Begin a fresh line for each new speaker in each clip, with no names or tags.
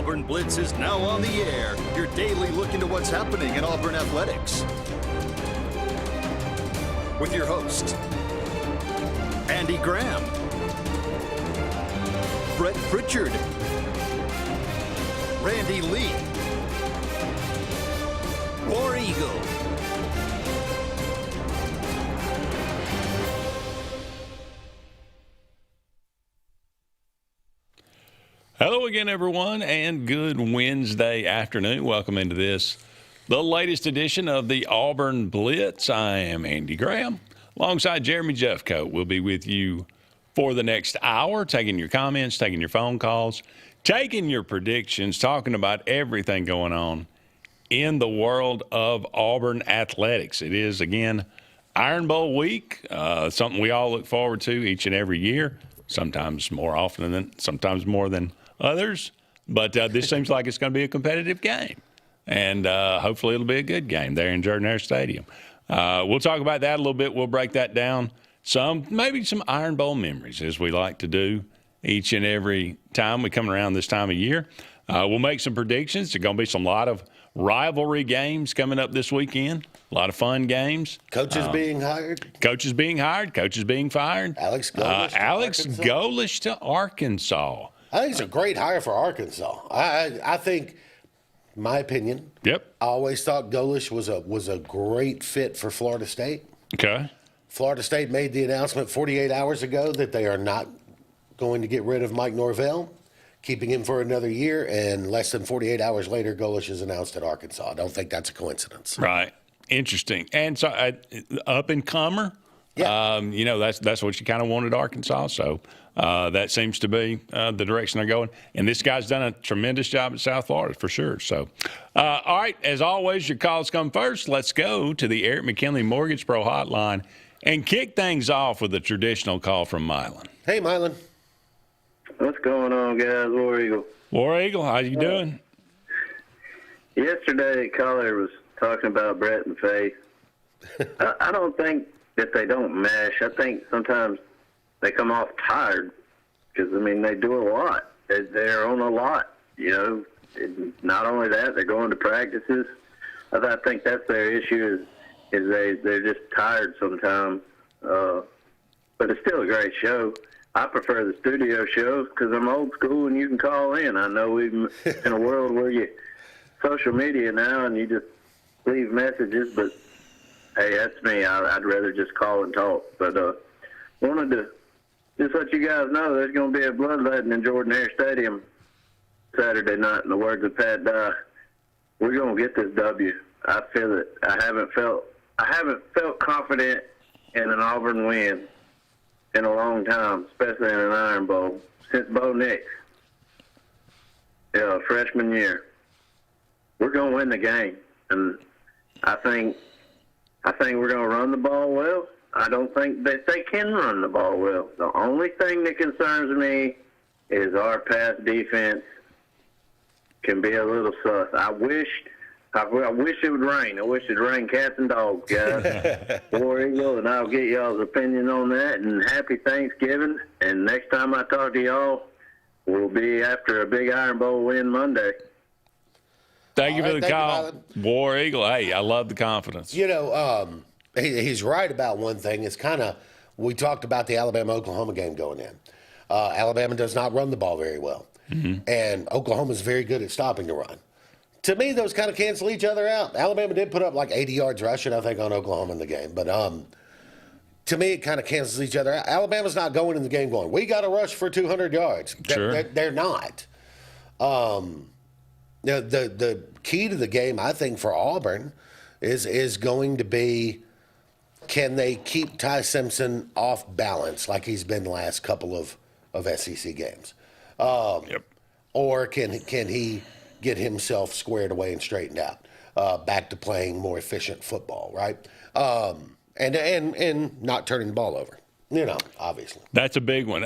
Auburn Blitz is now on the air. Your daily look into what's happening in Auburn athletics. With your host, Andy Graham, Brett Pritchard, Randy Lee, War Eagle.
Hello again, everyone, and good Wednesday afternoon. Welcome into this, the latest edition of the Auburn Blitz. I am Andy Graham, alongside Jeremy Jeffcoat. We'll be with you for the next hour, taking your comments, taking your phone calls, taking your predictions, talking about everything going on in the world of Auburn athletics. It is, again, Iron Bowl week, something we all look forward to each and every year, sometimes more often than sometimes more than others, but this seems like it's going to be a competitive game, and hopefully it'll be a good game there in Jordan-Hare Stadium. We'll talk about that a little bit. We'll break that down maybe some Iron Bowl memories, as we like to do each and every time we come around this time of year. We'll make some predictions. There's going to be lot of rivalry games coming up this weekend, a lot of fun games.
Coaches being hired.
Coaches being hired, coaches being fired.
Alex Golesh
to Arkansas.
I think it's a great hire for Arkansas. I think, my opinion.
Yep.
I always thought Golesh was a great fit for Florida State.
Okay.
Florida State made the announcement 48 hours ago that they are not going to get rid of Mike Norvell, keeping him for another year, and less than 48 hours later, Golesh is announced at Arkansas. I don't think that's a coincidence.
Right. Interesting. And so up-and-comer. Yeah. That's what you kind of wanted, Arkansas. So that seems to be the direction they're going. And this guy's done a tremendous job at South Florida for sure. So, all right, as always, your calls come first. Let's go to the Eric McKinley Mortgage Pro Hotline and kick things off with a traditional call from Milan.
Hey, Milan.
What's going on, guys? War Eagle.
War Eagle, how you doing?
Yesterday, caller was talking about Brett and Faith. I don't think that they don't mesh. I think sometimes they come off tired because, they do a lot. They're on a lot, And not only that, they're going to practices. I think that's their issue is they're just tired sometimes. But it's still a great show. I prefer the studio shows because I'm old school and you can call in. I know we're in a world where you social media now and you just leave messages, but hey, that's me. I'd rather just call and talk. But wanted to just let you guys know there's going to be a bloodletting in Jordan-Hare Stadium Saturday night. In the words of Pat Dye, we're going to get this W. I feel it. I haven't felt confident in an Auburn win in a long time, especially in an Iron Bowl, since Bo Nix, freshman year. We're going to win the game, and I think we're going to run the ball well. I don't think that they can run the ball well. The only thing that concerns me is our pass defense can be a little sus. I wish it would rain. I wish it'd rain cats and dogs, guys. War Eagle, and I'll get y'all's opinion on that. And happy Thanksgiving. And next time I talk to y'all, will be after a big Iron Bowl win Monday.
Thank you for the call, War Eagle. Hey, I love the confidence.
He's right about one thing. It's we talked about the Alabama-Oklahoma game going in. Alabama does not run the ball very well. Mm-hmm. And Oklahoma's very good at stopping the run. To me, those kind of cancel each other out. Alabama did put up like 80 yards rushing, I think, on Oklahoma in the game. But to me, it kind of cancels each other out. Alabama's not going in the game going, we got to rush for 200 yards.
Sure.
They're not. The key to the game, I think, for Auburn is going to be, can they keep Ty Simpson off balance like he's been the last couple of SEC games?
Yep.
Or can he get himself squared away and straightened out, back to playing more efficient football, right? And not turning the ball over, obviously.
That's a big one.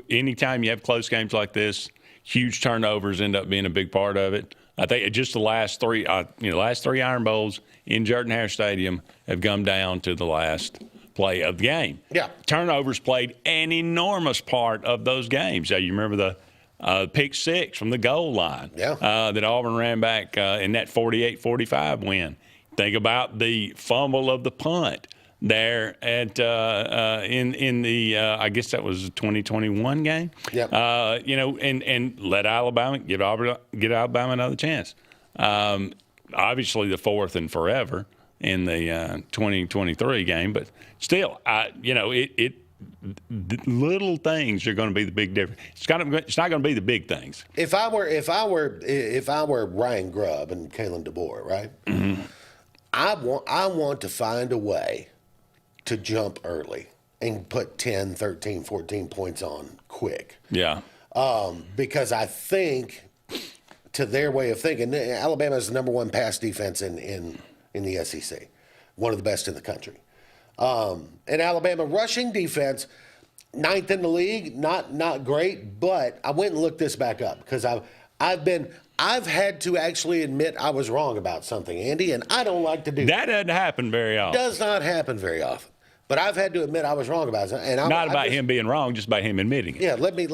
Anytime you have close games like this, huge turnovers end up being a big part of it. I think just the last three Iron Bowls in Jordan-Hare Stadium have come down to the last play of the game.
Yeah.
Turnovers played an enormous part of those games. You remember Pick six from the goal line that Auburn ran back in that 48-45 win. Think about the fumble of the punt there at in the I guess that was the 2021 game.
Yep.
And let Alabama get Alabama another chance. Obviously the fourth and forever in the 2023 game, but still, little things are going to be the big difference. It's not going to be the big things.
If I were Ryan Grubb and Kalen DeBoer, right? Mm-hmm. I want to find a way to jump early and put 10, 13, 14 points on quick.
Yeah.
Because I think, to their way of thinking, Alabama is the number one pass defense in the SEC, one of the best in the country. And Alabama rushing defense, 9th in the league, not great, but I went and looked this back up because I've had to actually admit I was wrong about something, Andy, and I don't like to do that.
That doesn't happen very often.
Does not happen very often. But I've had to admit I was wrong about it. And
not about him being wrong, just by him admitting it.
Yeah, let me.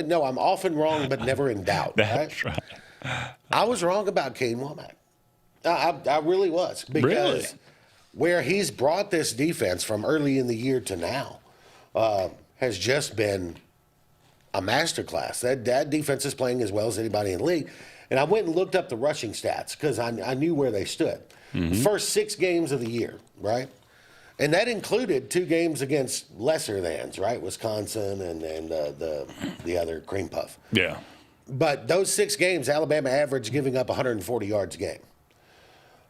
No, I'm often wrong, but never in doubt.
That's right.
I was wrong about Kane Womack. I really was. Because where he's brought this defense from early in the year to now has just been a masterclass. That defense is playing as well as anybody in the league. And I went and looked up the rushing stats because I knew where they stood. Mm-hmm. The first 6 games of the year, right? And that included 2 games against lesser thans, right? Wisconsin and the other cream puff.
Yeah.
But those 6 games, Alabama averaged giving up 140 yards a game.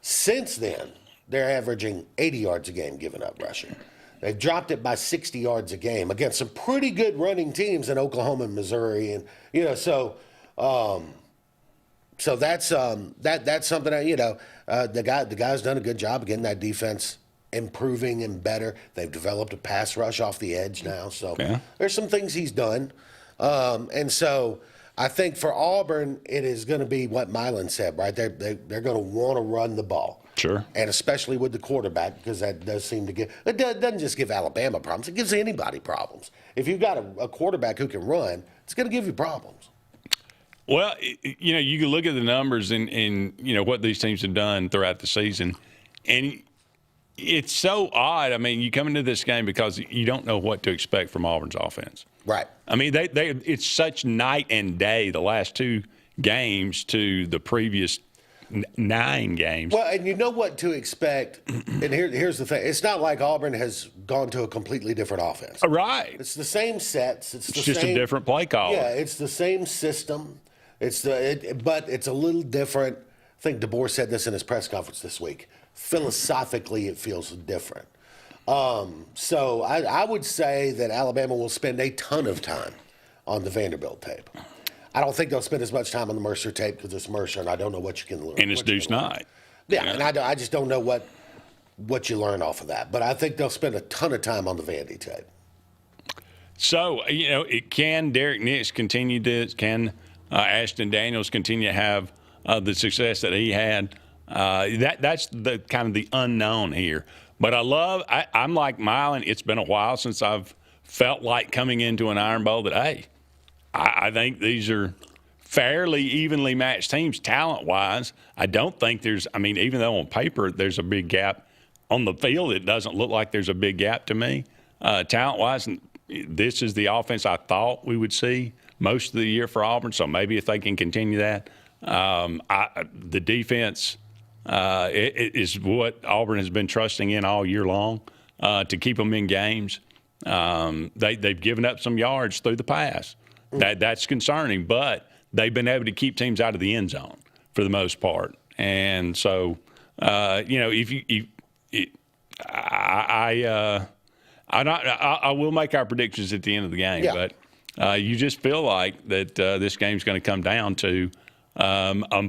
Since then, they're averaging 80 yards a game giving up rushing. They've dropped it by 60 yards a game against some pretty good running teams in Oklahoma and Missouri, and so that's something that the guy's done a good job of getting that defense improving and better. They've developed a pass rush off the edge now, so there's some things he's done, and so I think for Auburn it is going to be what Milan said, right? They're going to want to run the ball.
Sure.
And especially with the quarterback, because that does seem to doesn't just give Alabama problems, it gives anybody problems. If you've got a quarterback who can run, it's going to give you problems.
Well, you can look at the numbers and what these teams have done throughout the season, and it's so odd. I mean, you come into this game because you don't know what to expect from Auburn's offense.
Right.
I mean, it's such night and day the last 2 games to the previous 9 games.
Well, and you know what to expect. And here's the thing: it's not like Auburn has gone to a completely different offense.
Right.
It's the same sets. It's
just a different play call.
Yeah, it's the same system. But it's a little different. I think DeBoer said this in his press conference this week. Philosophically, it feels different. So I would say that Alabama will spend a ton of time on the Vanderbilt tape. I don't think they'll spend as much time on the Mercer tape because it's Mercer, and I don't know what you can learn.
And it's Deuce Knight.
Yeah, and I just don't know what you learn off of that. But I think they'll spend a ton of time on the Vandy tape.
So, can Derek Nix continue this? Can Ashton Daniels continue to have the success that he had? That's the kind of the unknown here. But I'm like Milan. It's been a while since I've felt like coming into an Iron Bowl that, hey, I think these are fairly evenly matched teams talent-wise. I don't think even though on paper there's a big gap, on the field it doesn't look like there's a big gap to me. Talent-wise, this is the offense I thought we would see most of the year for Auburn, so maybe if they can continue that. The defense it is what Auburn has been trusting in all year long to keep them in games. They've given up some yards through the pass. That's concerning, but they've been able to keep teams out of the end zone for the most part. And so, I will make our predictions at the end of the game, but you just feel like that this game's going to come down to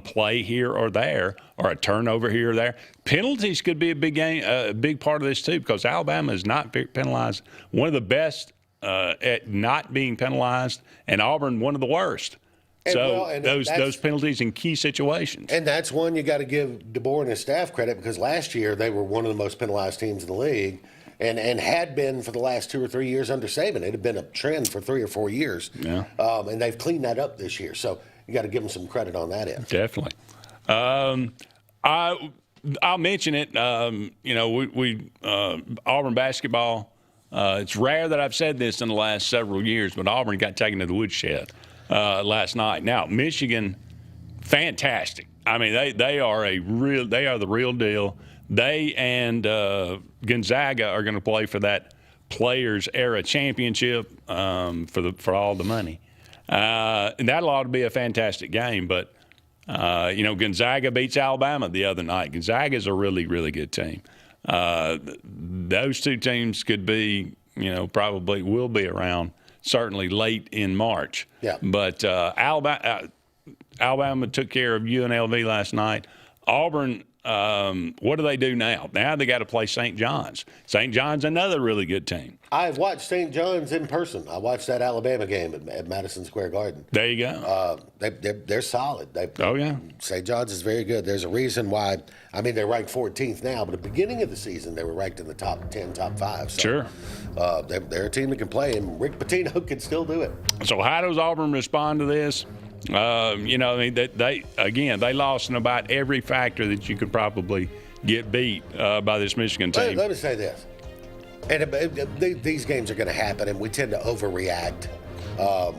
play here or there, or a turnover here or there. Penalties could be a big part of this too, because Alabama is not penalized. One of the best at not being penalized, and Auburn one of the worst. And those penalties in key situations.
And that's one you got to give DeBoer and his staff credit, because last year they were one of the most penalized teams in the league, and had been for the last 2 or 3 years under Saban. It had been a trend for 3 or 4 years.
Yeah.
And they've cleaned that up this year. So you got to give them some credit on that end.
Definitely. I'll mention it. We Auburn basketball. It's rare that I've said this in the last several years, but Auburn got taken to the woodshed last night. Now Michigan, fantastic. I mean, they are the real deal. They and Gonzaga are going to play for that Players Era Championship for all the money, and that'll ought to be a fantastic game. But Gonzaga beats Alabama the other night. Gonzaga's a really, really good team. Those two teams could be, probably will be around certainly late in March.
Yeah.
But Alabama took care of UNLV last night. Auburn, what do they do now? Now they got to play St. John's. St. John's, another really good team.
I've watched St. John's in person. I watched that Alabama game at Madison Square Garden.
There you go.
They're solid. St. John's is very good. There's a reason why. I mean, they're ranked 14th now, but at the beginning of the season, they were ranked in the top 10, top 5. So,
sure.
They're a team that can play, and Rick Pitino can still do it.
So how does Auburn respond to this? They lost in about every factor that you could probably get beat by this Michigan team.
Let me say this. And these games are going to happen, and we tend to overreact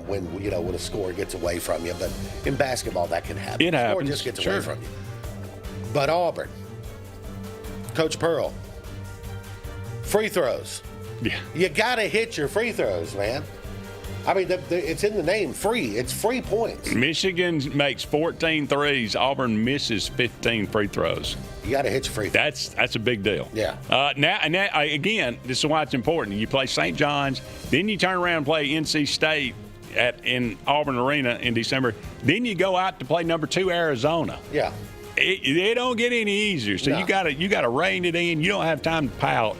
when a score gets away from you. But in basketball, that can happen.
It happens.
The score just gets away from you. But Auburn, Coach Pearl, free throws.
Yeah.
You got to hit your free throws, man. I mean, it's in the name, free. It's free points.
Michigan makes 14 threes. Auburn misses 15 free throws.
You got to hit your free throws.
That's a big deal.
Yeah.
Now, again, this is why it's important. You play St. John's, then you turn around and play NC State in Auburn Arena in December. Then you go out to play number 2 Arizona.
Yeah.
It don't get any easier. So
No.
you got to rein it in. You don't have time to pout.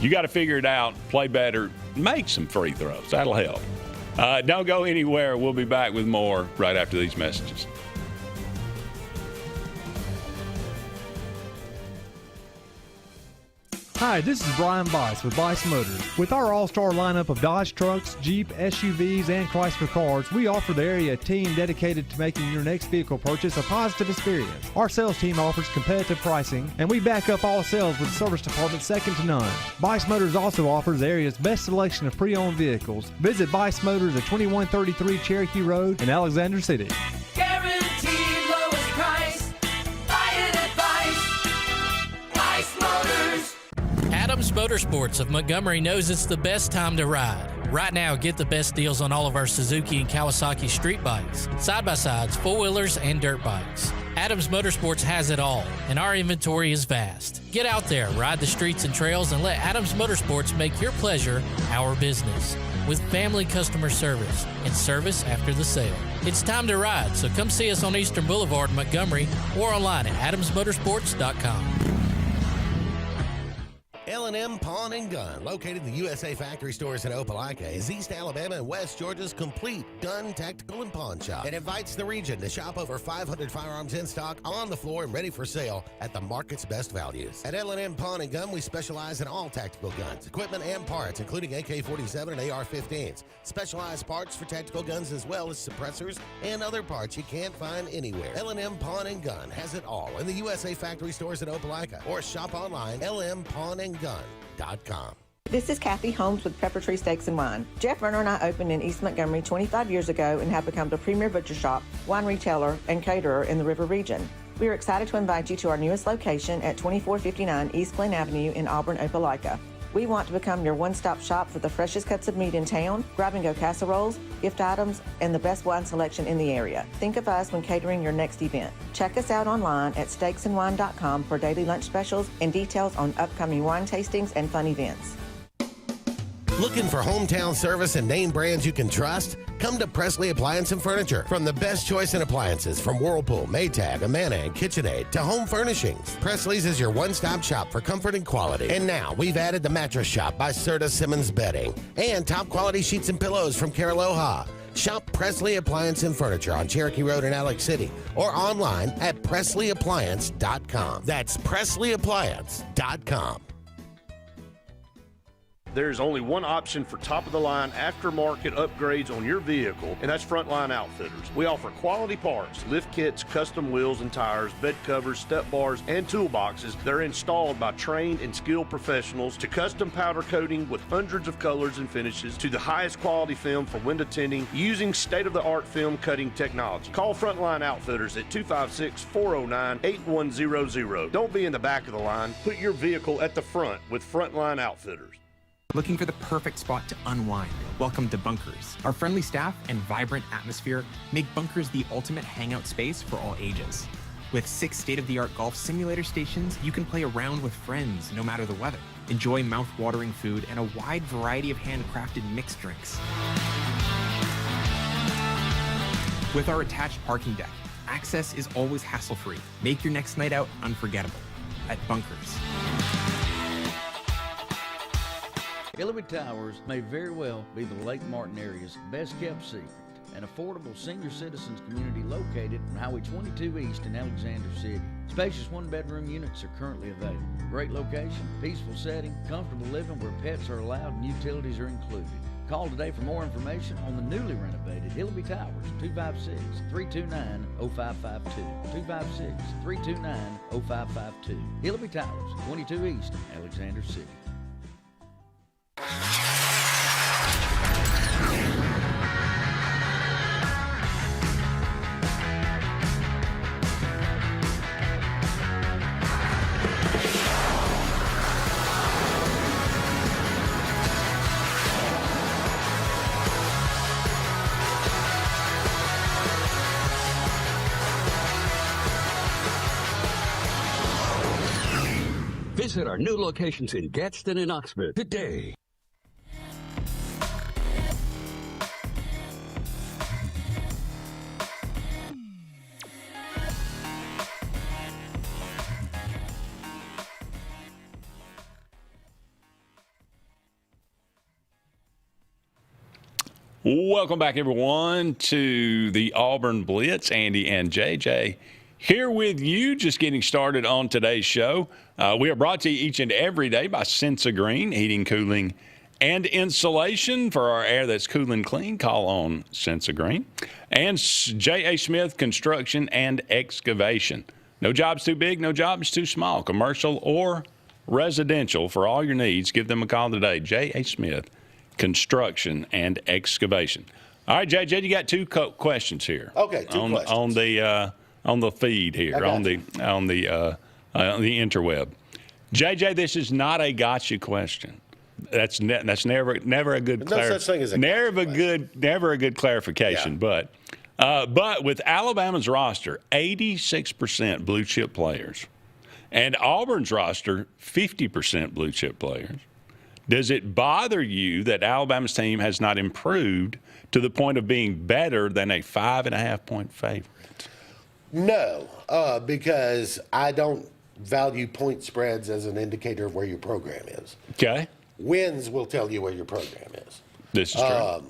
You got to figure it out, play better, make some free throws. That'll help. Don't go anywhere. We'll be back with more right after these messages.
Hi, this is Brian Bice with Bice Motors. With our all-star lineup of Dodge trucks, Jeep, SUVs, and Chrysler cars, we offer the area a team dedicated to making your next vehicle purchase a positive experience. Our sales team offers competitive pricing, and we back up all sales with a service department second to none. Bice Motors also offers the area's best selection of pre-owned vehicles. Visit Bice Motors at 2133 Cherokee Road in Alexander City.
Guaranteed lowest price. Buy it at Bice Motors.
Adams Motorsports of Montgomery knows it's the best time to ride. Right now, get the best deals on all of our Suzuki and Kawasaki street bikes, side-by-sides, four-wheelers, and dirt bikes. Adams Motorsports has it all, and our inventory is vast. Get out there, ride the streets and trails, and let Adams Motorsports make your pleasure our business. With family customer service and service after the sale. It's time to ride, so come see us on Eastern Boulevard, Montgomery, or online at adamsmotorsports.com.
L&M Pawn and Gun, located in the USA Factory Stores in Opelika, is East Alabama and West Georgia's complete gun, tactical, and pawn shop. It invites the region to shop over 500 firearms in stock, on the floor, and ready for sale at the market's best values. At L&M Pawn and Gun, we specialize in all tactical guns, equipment, and parts, including AK-47 and AR-15s. Specialized parts for tactical guns as well as suppressors and other parts you can't find anywhere. L&M Pawn and Gun has it all in the USA Factory Stores in Opelika, or shop online, lmpawnandgun.com.
This is Kathy Holmes with Pepper Tree Steaks and Wine. Jeff Verner and I opened in East Montgomery 25 years ago and have become the premier butcher shop, wine retailer, and caterer in the River region. We are excited to invite you to our newest location at 2459 East Glen Avenue in Auburn, Opelika. We want to become your one-stop shop for the freshest cuts of meat in town, grab-and-go casseroles, gift items, and the best wine selection in the area. Think of us when catering your next event. Check us out online at steaksandwine.com for daily lunch specials and details on upcoming wine tastings and fun events.
Looking for hometown service and name brands you can trust? Come to Presley Appliance and Furniture. From the best choice in appliances from Whirlpool, Maytag, Amana, and KitchenAid to home furnishings, Presley's is your one-stop shop for comfort and quality. And now we've added the Mattress Shop by Serta Simmons Bedding and top-quality sheets and pillows from Caraloha. Shop Presley Appliance and Furniture on Cherokee Road in Alex City or online at PresleyAppliance.com. That's PresleyAppliance.com.
There's only one option for top-of-the-line aftermarket upgrades on your vehicle, and that's Frontline Outfitters. We offer quality parts, lift kits, custom wheels and tires, bed covers, step bars, and toolboxes that are installed by trained and skilled professionals, to custom powder coating with hundreds of colors and finishes, to the highest quality film for window tinting using state-of-the-art film cutting technology. Call Frontline Outfitters at 256-409-8100. Don't be in the back of the line. Put your vehicle at the front with Frontline Outfitters.
Looking for the perfect spot to unwind? Welcome to Bunkers. Our friendly staff and vibrant atmosphere make Bunkers the ultimate hangout space for all ages. With 6 state-of-the-art golf simulator stations, you can play around with friends no matter the weather. Enjoy mouth-watering food and a wide variety of handcrafted mixed drinks. With our attached parking deck, access is always hassle-free. Make your next night out unforgettable at Bunkers.
Hillary Towers may very well be the Lake Martin area's best-kept secret. An affordable senior citizens community located on Highway 22 East in Alexander City. Spacious one-bedroom units are currently available. Great location, peaceful setting, comfortable living where pets are allowed and utilities are included. Call today for more information on the newly renovated Hillary Towers, 256-329-0552. 256-329-0552. Hillary Towers, 22 East, Alexander City.
Visit our new locations in Gadsden and Oxford today.
Welcome back, everyone, to the Auburn Blitz. Andy and JJ here with you, just getting started on today's show. We are brought to you each and every day by Sensa Green Heating, Cooling, and Insulation. For our air that's cool and clean, call on Sensa Green. And J.A. Smith Construction and Excavation. No job's too big, no job's too small, commercial or residential. For all your needs, give them a call today. J.A. Smith Construction and Excavation. All right, JJ, you got 2 questions here.
Okay, 2 questions.
On the feed here, on the interweb. JJ, this is not a gotcha question. That's never a good
no such thing as a
never a good clarification.
Yeah.
But with Alabama's roster, 86% blue chip players, and Auburn's roster, 50% blue chip players, does it bother you that Alabama's team has not improved to the point of being better than a 5.5-point favorite?
No, because I don't value point spreads as an indicator of where your program is.
Okay.
Wins will tell you where your program is.
This is true.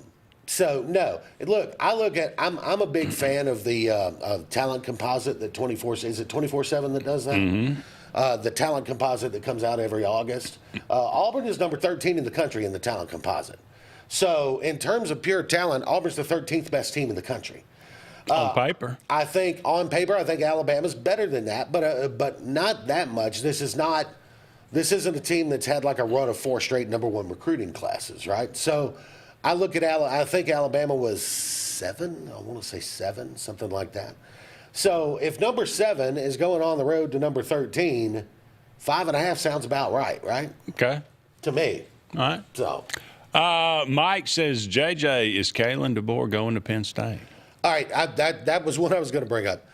So, no. Look, I'm a big fan of the talent composite that 24-7 that does that? Mm-hmm. The talent composite that comes out every August. Auburn is number 13 in the country in the talent composite. So, in terms of pure talent, Auburn's the 13th best team in the country.
On paper.
I think Alabama's better than that, but not that much. This isn't a team that's had like a run of 4 straight number 1 recruiting classes, right? So I look at I think Alabama was 7. I want to say 7, something like that. So if number 7 is going on the road to number 13, 5.5 sounds about right?
Okay.
To me.
All right.
So.
Mike says, JJ, is Kalen DeBoer going to Penn State?
All right, that was what I was going to bring up.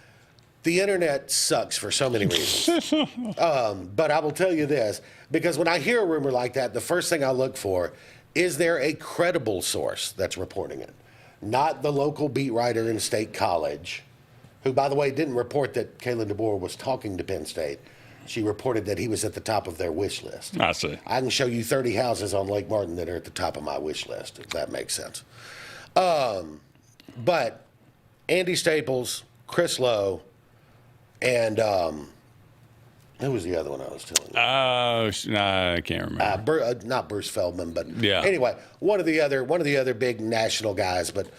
The internet sucks for so many reasons. But I will tell you this, because when I hear a rumor like that, the first thing I look for, is there a credible source that's reporting it? Not the local beat writer in State College, who, by the way, didn't report that Kalen DeBoer was talking to Penn State. She reported that he was at the top of their wish list.
I see.
I can show you 30 houses on Lake Martin that are at the top of my wish list, if that makes sense. But Andy Staples, Chris Lowe, and Who was the other one I was telling you?
I can't remember.
Not Bruce Feldman, but
yeah.
Anyway, one of the other big national guys. But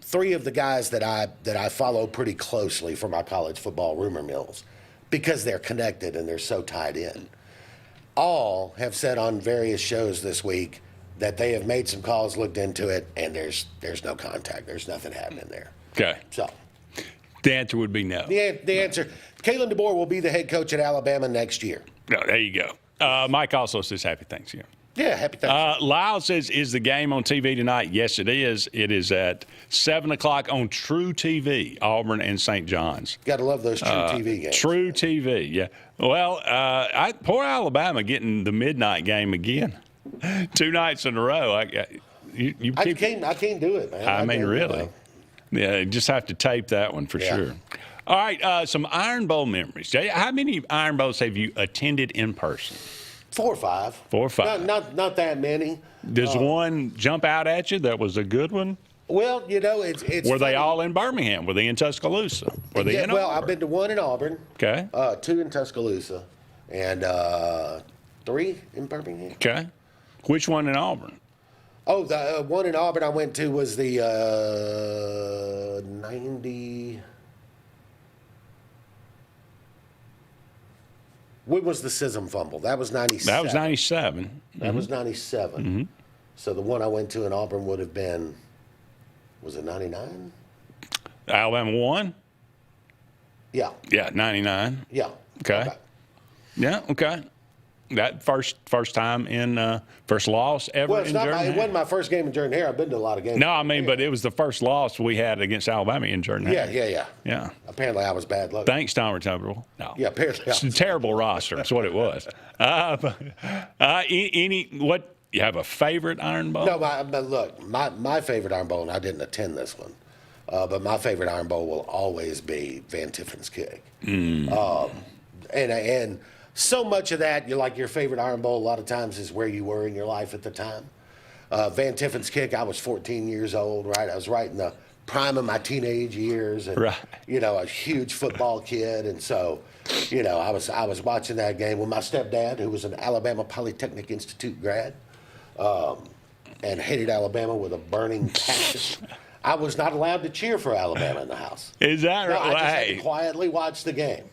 three of the guys that I follow pretty closely for my college football rumor mills, because they're connected and they're so tied in, all have said on various shows this week that they have made some calls, looked into it, and there's no contact. There's nothing happening there.
Okay.
So
the answer would be no.
The answer, Kalen DeBoer will be the head coach at Alabama next year.
No, there you go. Mike also says happy Thanksgiving.
Yeah, happy Thanksgiving.
Lyle says, is the game on TV tonight? Yes, it is. It is at 7 o'clock on True TV, Auburn and St. John's.
Got to love those True TV games.
True TV, yeah. Well, poor Alabama getting the midnight game again. 2 nights in a row.
I can't do it, man.
I mean, really. Yeah, just have to tape that one for sure. All right, some Iron Bowl memories. Jay, how many Iron Bowls have you attended in person?
4 or 5.
4 or 5.
Not that many.
Does one jump out at you that was a good one?
Well, it's
Were they all in Birmingham? Were they in Tuscaloosa? Were they in Auburn?
I've been to 1 in Auburn.
Okay.
2 in Tuscaloosa, and 3 in Birmingham.
Okay. Which one in Auburn?
Oh, the one in Auburn I went to was the 90. When was the Sism fumble? That was 97.
That was 97.
That was 97.
Mm-hmm.
So the one I went to in Auburn would have been, was it 99?
Alabama won?
Yeah.
Yeah, 99.
Yeah.
Okay. Yeah, okay. That first time in first loss ever
Well,
in Jordan-Hare?
it wasn't my first game in Jordan-Hare. I've been to a lot of games.
No, I mean, but it was the first loss we had against Alabama in Jordan-Hare.
Yeah. Apparently I was bad luck.
Thanks, Tom Retumberville. No.
Yeah, apparently.
It's a terrible roster. That's what it was. You have a favorite Iron Bowl?
No, look, my favorite Iron Bowl, and I didn't attend this one, but my favorite Iron Bowl will always be Van Tiffin's kick. And so much of that, your favorite Iron Bowl, a lot of times is where you were in your life at the time. Van Tiffin's kick, I was 14 years old, right? I was right in the prime of my teenage years, and a huge football kid, and so, I was watching that game with my stepdad, who was an Alabama Polytechnic Institute grad, and hated Alabama with a burning passion. I was not allowed to cheer for Alabama in the house.
Is that right?
I just had to quietly watch the game.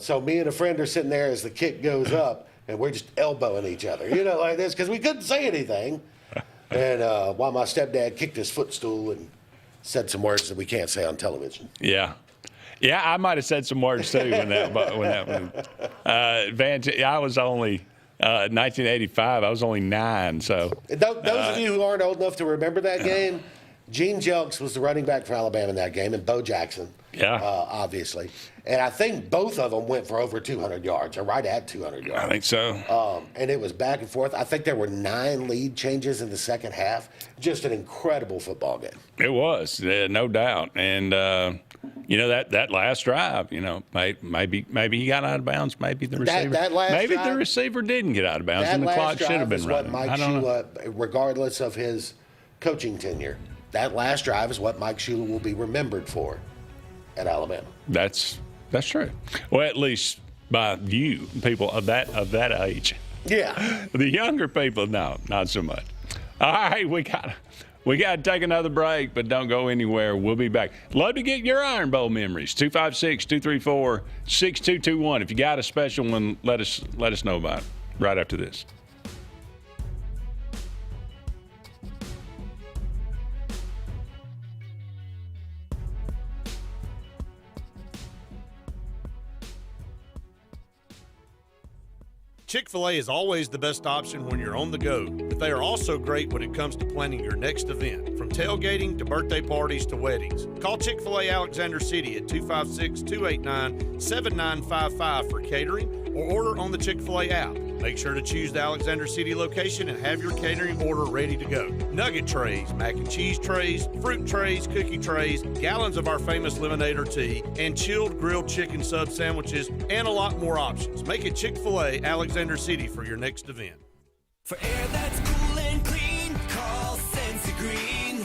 So me and a friend are sitting there as the kick goes up, and we're just elbowing each other, like this, because we couldn't say anything. And while my stepdad kicked his footstool and said some words that we can't say on television.
Yeah, I might have said some words too when that I was only 1985. I was only 9. So
those of you who aren't old enough to remember that game, Gene Jelks was the running back for Alabama in that game, and Bo Jackson. Obviously. And I think both of them went for over 200 yards, or right at 200 yards.
I think so.
And it was back and forth. I think there were 9 lead changes in the second half. Just an incredible football game.
It was, no doubt. And, that last drive, maybe he got out of bounds. Maybe the receiver. The receiver didn't get out of bounds, and the clock should have been running.
Mike Shula, regardless of his coaching tenure, that last drive is what Mike Shula will be remembered for at Alabama.
That's true. Well, at least by you, people of that age.
Yeah.
The younger people, no, not so much. All right, we got to take another break, but don't go anywhere. We'll be back. Love to get your Iron Bowl memories. 256-234-6221. If you got a special one, let us know about it right after this.
Chick-fil-A is always the best option when you're on the go, but they are also great when it comes to planning your next event, from tailgating to birthday parties to weddings. Call Chick-fil-A Alexander City at 256-289-7955 for catering, or order on the Chick-fil-A app. Make sure to choose the Alexander City location and have your catering order ready to go. Nugget trays, mac and cheese trays, fruit trays, cookie trays, gallons of our famous lemonade or tea, and chilled grilled chicken sub sandwiches, and a lot more options. Make it Chick-fil-A Alexander City for your next event.
For air that's cool and clean, call Sensi Green.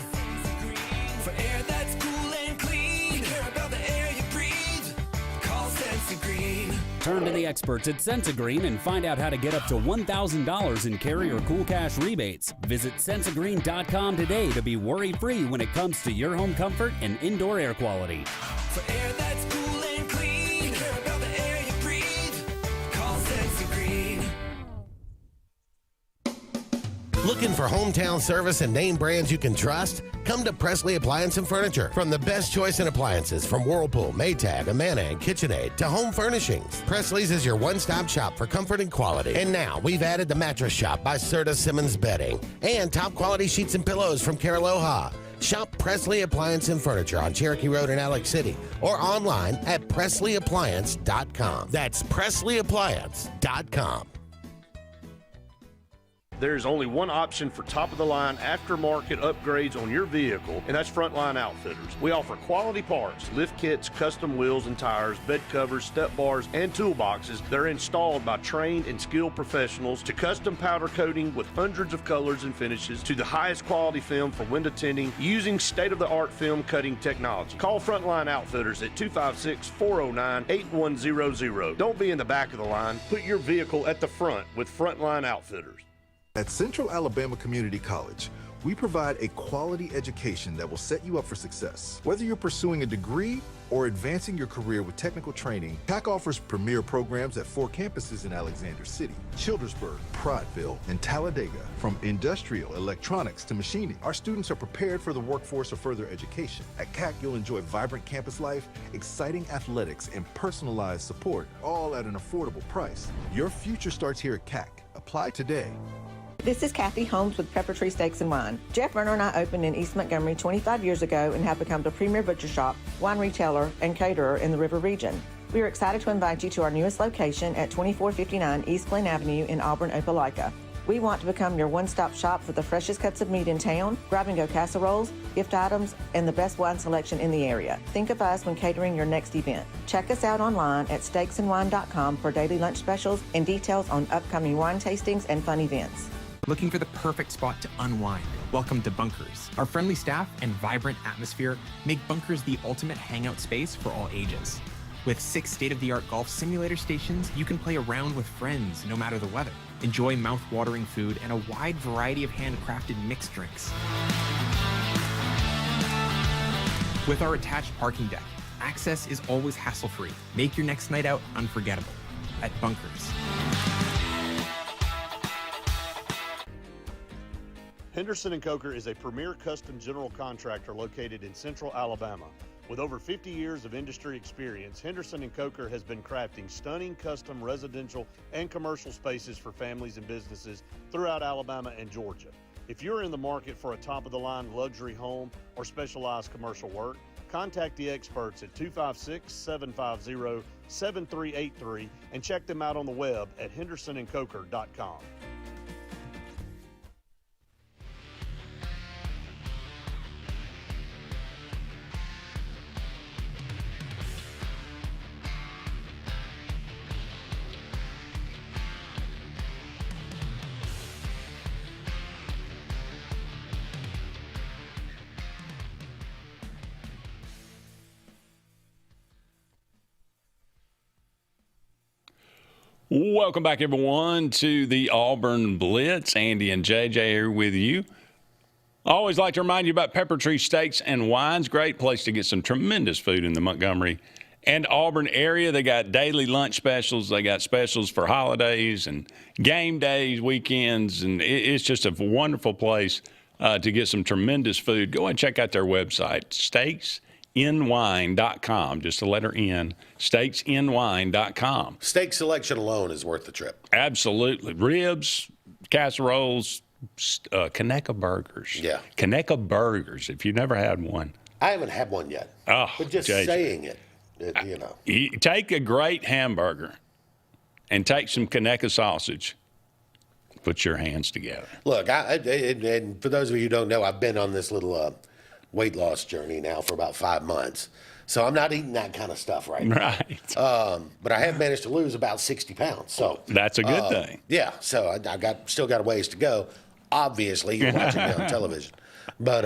For air that's cool and clean, care about the air you breathe, call Sensi Green.
Turn to the experts at Sensagreen and find out how to get up to $1,000 in carry or cool cash rebates. Visit Sensagreen.com today to be worry-free when it comes to your home comfort and indoor air quality.
For air that's cool and clean, care about the air you breathe. Call Sensagreen.
Looking for hometown service and name brands you can trust? Come to Presley Appliance and Furniture. From the best choice in appliances from Whirlpool, Maytag, Amana, and KitchenAid to home furnishings, Presley's is your one-stop shop for comfort and quality. And now we've added the Mattress Shop by Serta Simmons Bedding and top quality sheets and pillows from Caraloha. Shop Presley Appliance and Furniture on Cherokee Road in Alex City or online at PresleyAppliance.com. That's PresleyAppliance.com.
There's only one option for top-of-the-line aftermarket upgrades on your vehicle, and that's Frontline Outfitters. We offer quality parts, lift kits, custom wheels and tires, bed covers, step bars, and toolboxes. They're installed by trained and skilled professionals, to custom powder coating with hundreds of colors and finishes, to the highest quality film for window tinting using state-of-the-art film cutting technology. Call Frontline Outfitters at 256-409-8100. Don't be in the back of the line. Put your vehicle at the front with Frontline Outfitters.
At Central Alabama Community College, we provide a quality education that will set you up for success. Whether you're pursuing a degree or advancing your career with technical training, CAC offers premier programs at 4 campuses in Alexander City, Childersburg, Prattville, and Talladega. From industrial, electronics to machining, our students are prepared for the workforce or further education. At CAC, you'll enjoy vibrant campus life, exciting athletics, and personalized support, all at an affordable price. Your future starts here at CAC. Apply today.
This is Kathy Holmes with Preparatory Steaks and Wine. Jeff Verner and I opened in East Montgomery 25 years ago and have become the premier butcher shop, wine retailer, and caterer in the River region. We are excited to invite you to our newest location at 2459 East Glen Avenue in Auburn, Opelika. We want to become your one-stop shop for the freshest cuts of meat in town, grab-and-go casseroles, gift items, and the best wine selection in the area. Think of us when catering your next event. Check us out online at steaksandwine.com for daily lunch specials and details on upcoming wine tastings and fun events.
Looking for the perfect spot to unwind? Welcome to Bunkers. Our friendly staff and vibrant atmosphere make Bunkers the ultimate hangout space for all ages. With 6 state-of-the-art golf simulator stations, you can play around with friends no matter the weather. Enjoy mouth-watering food and a wide variety of handcrafted mixed drinks. With our attached parking deck, access is always hassle-free. Make your next night out unforgettable at Bunkers.
Henderson & Coker is a premier custom general contractor located in central Alabama. With over 50 years of industry experience, Henderson & Coker has been crafting stunning custom residential and commercial spaces for families and businesses throughout Alabama and Georgia. If you're in the market for a top-of-the-line luxury home or specialized commercial work, contact the experts at 256-750-7383 and check them out on the web at hendersonandcoker.com.
Welcome back, everyone, to the Auburn Blitz. Andy and JJ here with you. I always like to remind you about Pepper Tree Steaks and Wines. Great place to get some tremendous food in the Montgomery and Auburn area. They got daily lunch specials. They got specials for holidays and game days, weekends, and it's just a wonderful place to get some tremendous food. Go and check out their website, steaksandwine.com. Just the letter N, steaksandwine.com.
Steak selection alone is worth the trip.
Absolutely. Ribs, casseroles, Conecuh burgers.
Yeah.
Conecuh burgers, if you've never had one.
I haven't had one yet.
Oh,
but just
JJ.
saying it, you know.
You take a great hamburger and take some Conecuh sausage. Put your hands together.
Look, and for those of you who don't know, I've been on this little weight loss journey now for about 5 months. So I'm not eating that kind of stuff right now.
Right.
But I have managed to lose about 60 pounds. So
that's a good thing.
Yeah. So I still got a ways to go. Obviously, you're watching me on television. But,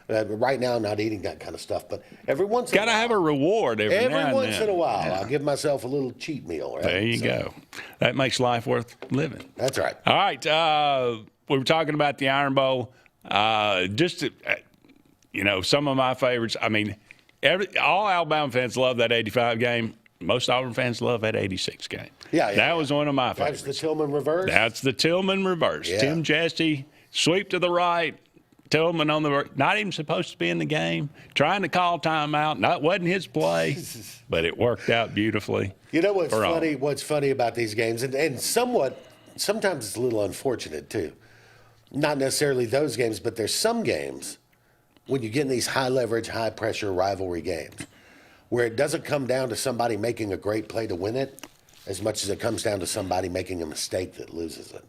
Right now, I'm not eating that kind of stuff, but every once in a while.
Got to have a reward every now and
once
then.
in a while, I'll give myself a little cheat meal. Right?
There you go. That makes life worth living.
That's right.
All right. We were talking about the Iron Bowl. Some of my favorites. I mean, all Alabama fans love that 85 game. Most Auburn fans love that 86 game. That was one of my favorites.
That's the Tillman reverse?
That's the Tillman reverse.
Yeah.
Tim Chesty, sweep to the right. Tillman on the not even supposed to be in the game, trying to call timeout. Wasn't his play, but it worked out beautifully.
You know what's funny? What's funny about these games, and sometimes it's a little unfortunate too. Not necessarily those games, but there's some games when you get in these high leverage, high pressure rivalry games where it doesn't come down to somebody making a great play to win it as much as it comes down to somebody making a mistake that loses it.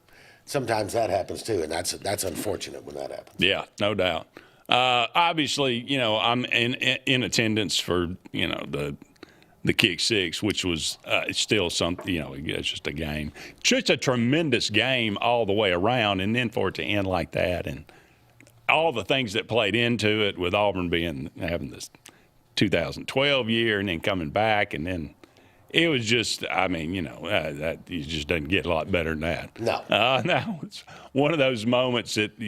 Sometimes that happens too, and that's unfortunate when that happens.
Yeah, no doubt. Obviously, I'm in attendance for the kick six, which was still something. It's just a game, just a tremendous game all the way around, and then for it to end like that, and all the things that played into it, with Auburn having this 2012 year and then coming back, and then. It was just, that you just doesn't get a lot better than that.
No.
No, it's one of those moments that,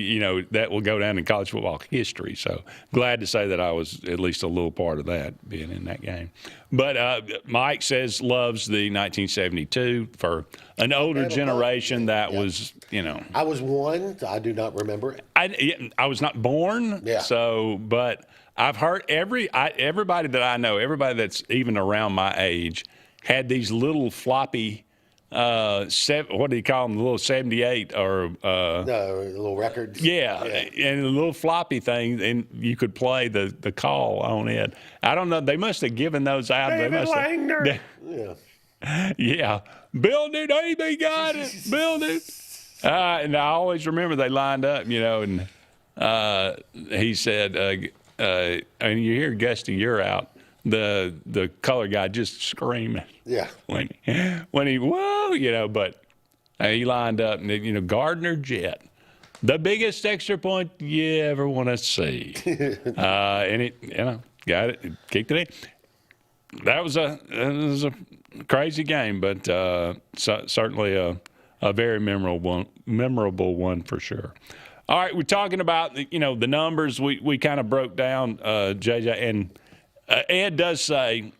that will go down in college football history. So glad to say that I was at least a little part of that, being in that game. But Mike says loves the 1972 for an older generation. That was,
I was one. I do not remember it.
I was not born.
Yeah.
So, but I've heard everybody that I know, everybody that's even around my age, had these little floppy, what do you call them, the little 78 or
little records.
Yeah, and a little floppy thing, and you could play the call on it. I don't know. They must have given those out.
David Langner.
Yeah. Build it, AB got it. Build it. And I always remember they lined up, and he said, and you hear Gusty, you're out. The color guy just screaming.
Yeah.
When he but he lined up, and Gardner Jett, the biggest extra point you ever want to see, and it got it, kicked it in. That was a crazy game, but certainly a very memorable one for sure. All right, we're talking about the numbers. We kind of broke down JJ, and Ed does say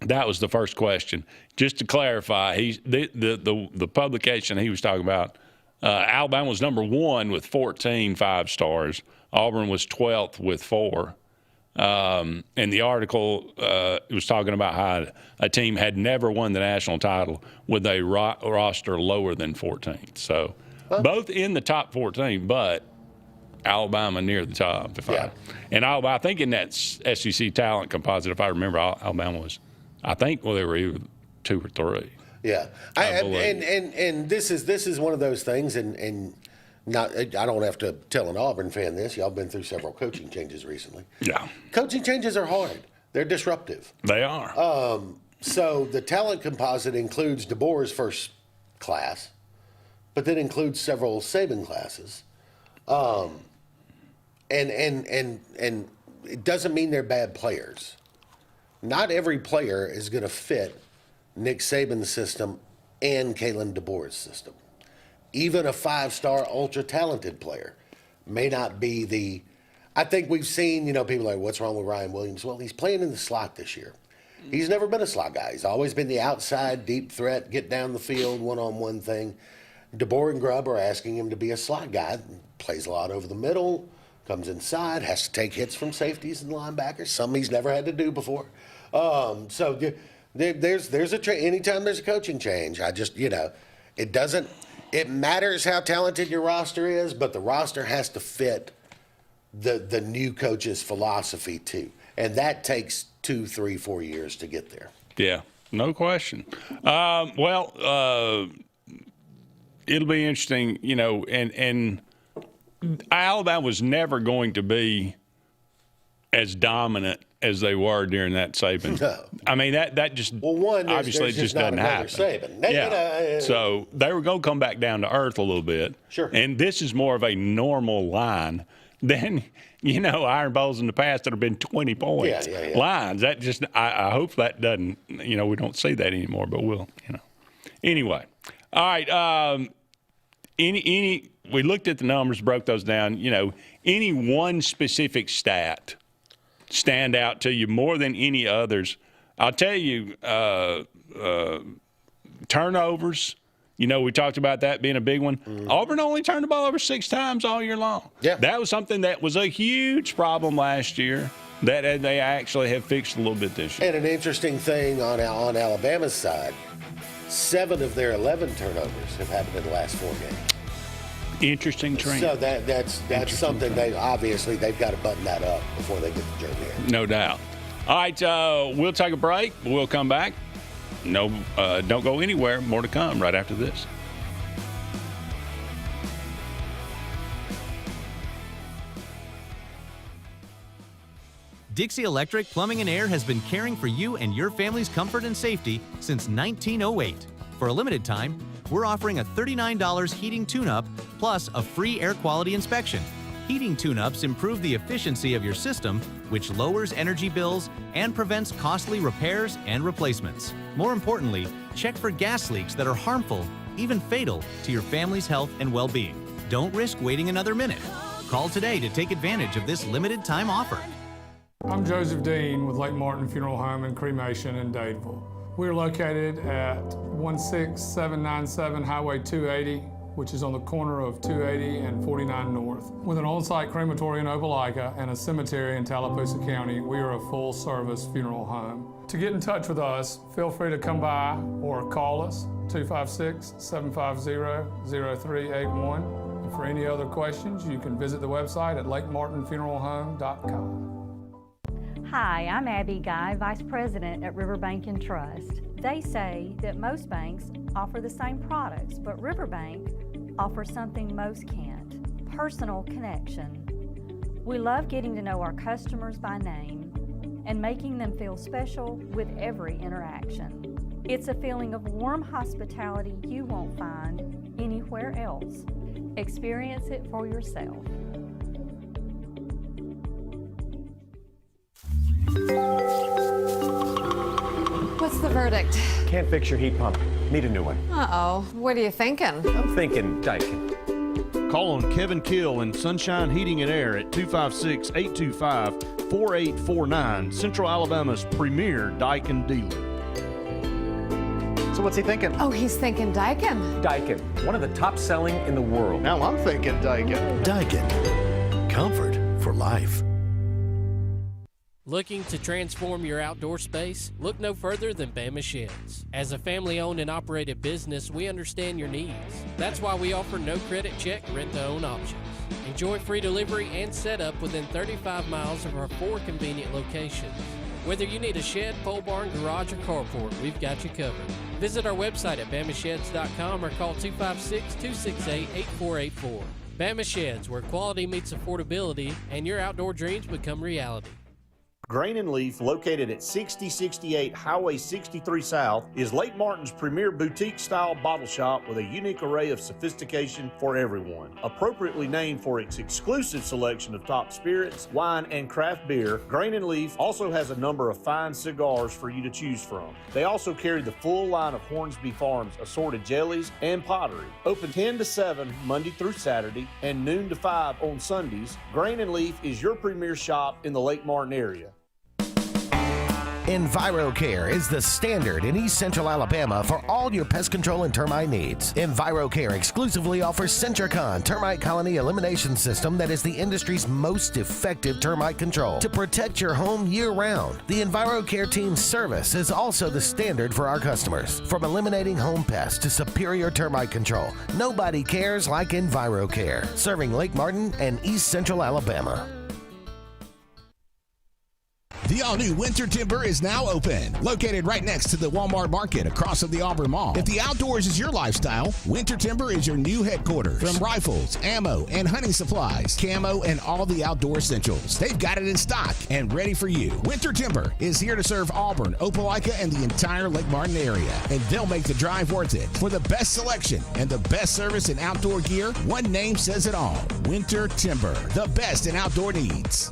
that was the first question. Just to clarify, the publication he was talking about, Alabama was number 1 with 14 5-stars. Auburn was 12th with 4. And the article was talking about how a team had never won the national title with a roster lower than 14th. So both in the top 14, but Alabama near the top. I think in that SEC talent composite, if I remember, Alabama was, they were either 2 or 3.
Yeah, and this is one of those things, and not I don't have to tell an Auburn fan this. Y'all been through several coaching changes recently.
Yeah,
coaching changes are hard. They're disruptive.
They are.
So the talent composite includes DeBoer's first class, but then includes several Saban classes. And it doesn't mean they're bad players. Not every player is going to fit Nick Saban's system and Kalen DeBoer's system. Even a 5-star ultra-talented player may not be the – I think we've seen, people like, what's wrong with Ryan Williams? Well, he's playing in the slot this year. He's never been a slot guy. He's always been the outside, deep threat, get down the field, one-on-one thing. DeBoer and Grubb are asking him to be a slot guy. Plays a lot over the middle, comes inside, has to take hits from safeties and linebackers, something he's never had to do before. So there's anytime there's a coaching change, I just, it matters how talented your roster is, but the roster has to fit the new coach's philosophy too. And that takes 2, 3, 4 years to get there.
Yeah, no question. It'll be interesting, and Alabama was never going to be as dominant as they were during that Saban.
No.
I mean, that just obviously it just doesn't happen.
Saban.
So they were going to come back down to earth a little bit.
Sure.
And this is more of a normal line than iron bowls in the past that have been 20 points.
Yeah.
Lines. That just, I hope that doesn't, we don't see that anymore, but we'll, Anyway. All right. We looked at the numbers, broke those down. Any one specific stat stand out to you more than any others? I'll tell you, turnovers. We talked about that being a big one. Mm-hmm. Auburn only turned the ball over 6 times all year long.
Yeah.
That was something that was a huge problem last year that they actually have fixed a little bit this year.
And an interesting thing on Alabama's side, 7 of their 11 turnovers have happened in the last 4 games.
Interesting trend.
So that's something they've got to button that up before they get the journey in.
No doubt. All right, we'll take a break. We'll come back. No, don't go anywhere. More to come right after this.
Dixie Electric Plumbing and Air has been caring for you and your family's comfort and safety since 1908. For a limited time, we're offering a $39 heating tune-up plus a free air quality inspection. Heating tune-ups improve the efficiency of your system, which lowers energy bills and prevents costly repairs and replacements. More importantly, check for gas leaks that are harmful, even fatal, to your family's health and well-being. Don't risk waiting another minute. Call today to take advantage of this limited time offer.
I'm Joseph Dean with Lake Martin Funeral Home and Cremation in Dadeville. We're located at 16797 Highway 280, which is on the corner of 280 and 49 North. With an on-site crematory in Opelika and a cemetery in Tallapoosa County, we are a full-service funeral home. To get in touch with us, feel free to come by or call us, 256-750-0381. And for any other questions, you can visit the website at lakemartinfuneralhome.com.
Hi, I'm Abby Guy, Vice President at Riverbank and Trust. They say that most banks offer the same products, but Riverbank offers something most can't: personal connection. We love getting to know our customers by name and making them feel special with every interaction. It's a feeling of warm hospitality you won't find anywhere else. Experience it for yourself.
What's the verdict?
Can't fix your heat pump. Need a new one.
Uh-oh. What are you thinking?
I'm thinking Daikin.
Call on Kevin Kill and Sunshine Heating and Air at 256-825-4849, Central Alabama's premier Daikin dealer.
So what's he thinking?
Oh, he's thinking Daikin.
Daikin, one of the top selling in the world.
Now I'm thinking Daikin.
Daikin. Comfort for life.
Looking to transform your outdoor space? Look no further than Bama Sheds. As a family-owned and operated business, we understand your needs. That's why we offer no credit check, rent-to-own options. Enjoy free delivery and setup within 35 miles of our 4 convenient locations. Whether you need a shed, pole barn, garage, or carport, we've got you covered. Visit our website at BamaSheds.com or call 256-268-8484. Bama Sheds, where quality meets affordability and your outdoor dreams become reality.
Grain and Leaf, located at 6068 Highway 63 South, is Lake Martin's premier boutique-style bottle shop with a unique array of sophistication for everyone. Appropriately named for its exclusive selection of top spirits, wine, and craft beer, Grain and Leaf also has a number of fine cigars for you to choose from. They also carry the full line of Hornsby Farms assorted jellies and pottery. Open 10 to 7 Monday through Saturday and noon to 5 on Sundays, Grain and Leaf is your premier shop in the Lake Martin area.
EnviroCare is the standard in East Central Alabama for all your pest control and termite needs. EnviroCare exclusively offers Centricon termite colony elimination system that is the industry's most effective termite control to protect your home year-round. The EnviroCare team's service is also the standard for our customers. From eliminating home pests to superior termite control, nobody cares like EnviroCare, serving Lake Martin and East Central Alabama.
The all-new Winter Timber is now open, located right next to the Walmart Market across from the Auburn Mall. If the outdoors is your lifestyle, Winter Timber is your new headquarters. From rifles, ammo, and hunting supplies, camo, and all the outdoor essentials, they've got it in stock and ready for you. Winter Timber is here to serve Auburn, Opelika, and the entire Lake Martin area, and they'll make the drive worth it. For the best selection and the best service in outdoor gear, one name says it all: Winter Timber, the best in outdoor needs.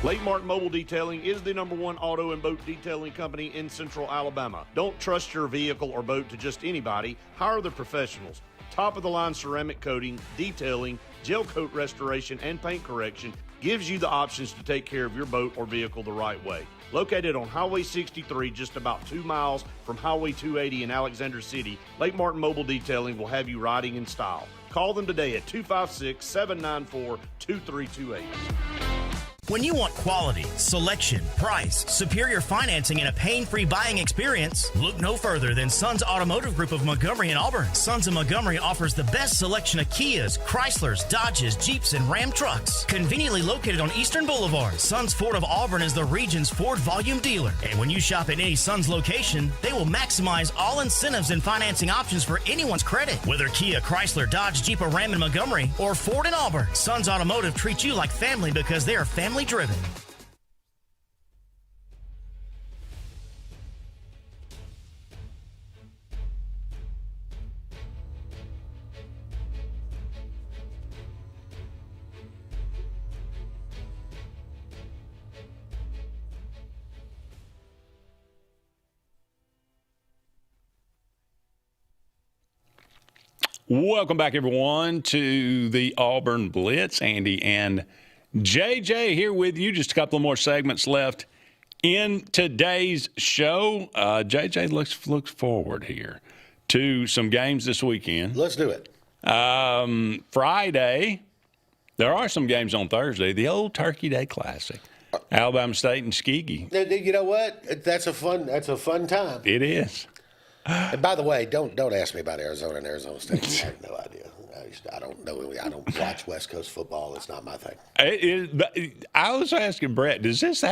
Lake Martin Mobile Detailing is the #1 auto and boat detailing company in Central Alabama. Don't trust your vehicle or boat to just anybody. Hire the professionals. Top-of-the-line ceramic coating, detailing, gel coat restoration, and paint correction gives you the options to take care of your boat or vehicle the right way. Located on Highway 63, just about 2 miles from Highway 280 in Alexander City, Lake Martin Mobile Detailing will have you riding in style. Call them today at 256-794-2328.
When you want quality, selection, price, superior financing, and a pain-free buying experience, look no further than Sons Automotive Group of Montgomery and Auburn. Sons of Montgomery offers the best selection of Kias, Chryslers, Dodges, Jeeps, and Ram trucks. Conveniently located on Eastern Boulevard, Sons Ford of Auburn is the region's Ford volume dealer. And when you shop at any Sons location, they will maximize all incentives and financing options for anyone's credit. Whether Kia, Chrysler, Dodge, Jeep, or Ram in Montgomery, or Ford in Auburn, Sons Automotive treats you like family because they are family driven.
Welcome back, everyone, to the Auburn Blitz. Andy and JJ here with you. Just a couple of more segments left in today's show. JJ looks forward here to some games this weekend.
Let's do it.
Friday, there are some games on Thursday. The old Turkey Day Classic, Alabama State and Tuskegee.
You know what? That's a fun time.
It is.
And by the way, don't ask me about Arizona and Arizona State. I have no idea. I don't know. I don't watch West Coast football. It's not my thing.
I was asking Brett, does this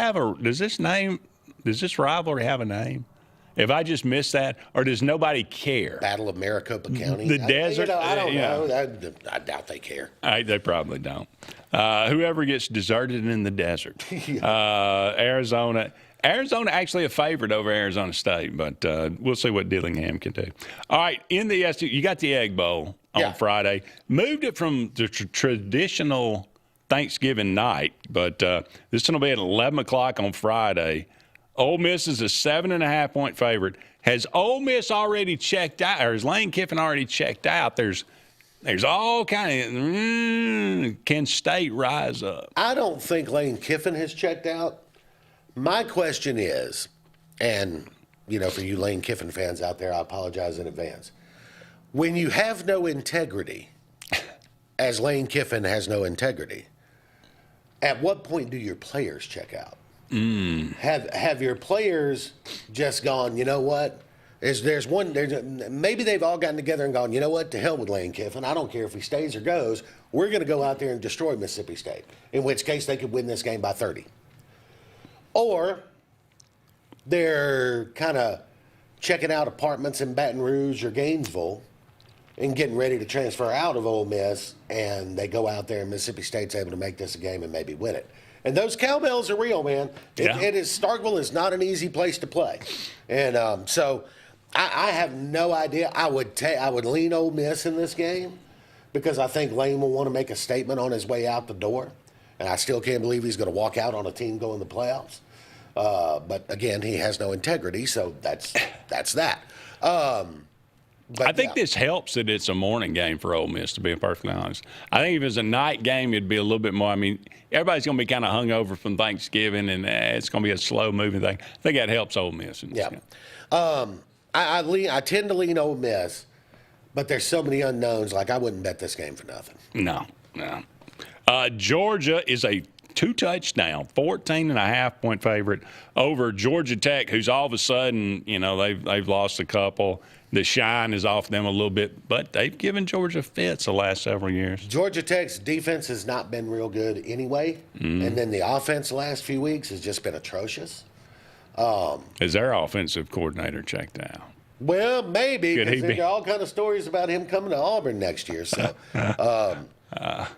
rivalry have a name? If I just missed that, or does nobody care?
Battle of Maricopa County.
The desert.
I don't know. I doubt they care.
They probably don't. Whoever gets deserted in the desert. Arizona actually a favorite over Arizona State, but we'll see what Dillingham can do. All right, in the SEC, you got the Egg Bowl on Friday. Moved it from the traditional Thanksgiving night, but this is going to be at 11 o'clock on Friday. Ole Miss is a 7.5-point favorite. Has Ole Miss already checked out, or has Lane Kiffin already checked out? There's all kind of, can State rise up?
I don't think Lane Kiffin has checked out. My question is, and, for you Lane Kiffin fans out there, I apologize in advance. When you have no integrity, as Lane Kiffin has no integrity, at what point do your players check out? Have your players just gone, you know what? Maybe they've all gotten together and gone, you know what, to hell with Lane Kiffin. I don't care if he stays or goes. We're going to go out there and destroy Mississippi State, in which case they could win this game by 30. Or they're kind of checking out apartments in Baton Rouge or Gainesville and getting ready to transfer out of Ole Miss, and they go out there and Mississippi State's able to make this a game and maybe win it. And those cowbells are real, man. Starkville is not an easy place to play. And so I have no idea. I would lean Ole Miss in this game because I think Lane will want to make a statement on his way out the door. And I still can't believe he's going to walk out on a team going to the playoffs. But again, he has no integrity, so that's that.
I think this helps that it's a morning game for Ole Miss, to be perfectly honest. I think if it was a night game, it'd be a little bit more. I mean, everybody's going to be kind of hungover from Thanksgiving, and it's going to be a slow-moving thing. I think that helps Ole Miss in this game.
I tend to lean Ole Miss, but there's so many unknowns. Like, I wouldn't bet this game for nothing.
No. Georgia is a 2 touchdowns, 14.5-point favorite over Georgia Tech, who's all of a sudden, they've lost a couple. The shine is off them a little bit, but they've given Georgia fits the last several years.
Georgia Tech's defense has not been real good anyway, and then the offense the last few weeks has just been atrocious.
Is their offensive coordinator checked out?
Well, maybe,
Could he
because
be?
there are all kind of stories about him coming to Auburn next year. So,